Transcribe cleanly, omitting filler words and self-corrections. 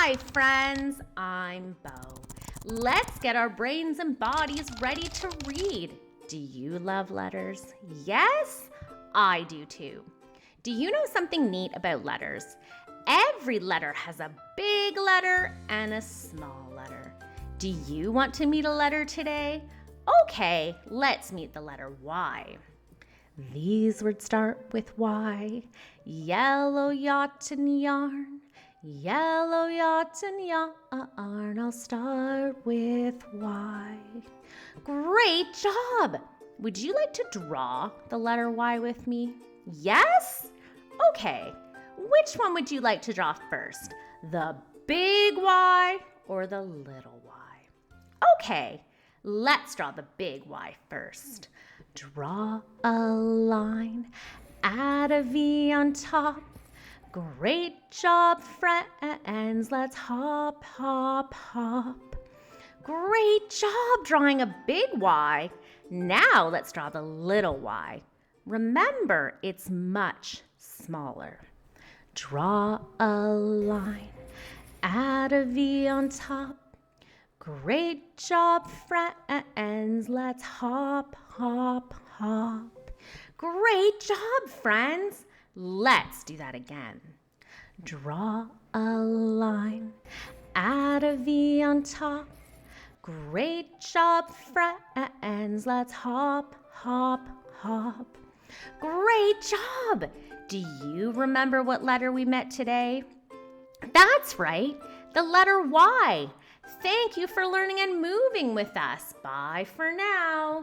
Hi, friends. I'm Bo. Let's get our brains and bodies ready to read. Do you love letters? Yes, I do too. Do you know something neat about letters? Every letter has a big letter and a small letter. Do you want to meet a letter today? Okay, let's meet the letter Y. These words start with Y. Yellow yacht and yarn. Yellow yacht and yarn. I'll start with Y. Great job! Would you like to draw the letter Y with me? Yes? Okay. Which one would you like to draw first? The big Y or the little Y? Okay, let's draw the big Y first. Draw a line, add a V on top. Great job, friends. Let's hop, hop, hop. Great job drawing a big Y. Now let's draw the little Y. Remember, it's much smaller. Draw a line, add a V on top. Great job, friends. Let's hop, hop, hop. Great job, friends. Let's do that again. Draw a line, add a V on top. Great job, friends. Let's hop, hop, hop. Great job. Do you remember what letter we met today? That's right, the letter Y. Thank you for learning and moving with us. Bye for now.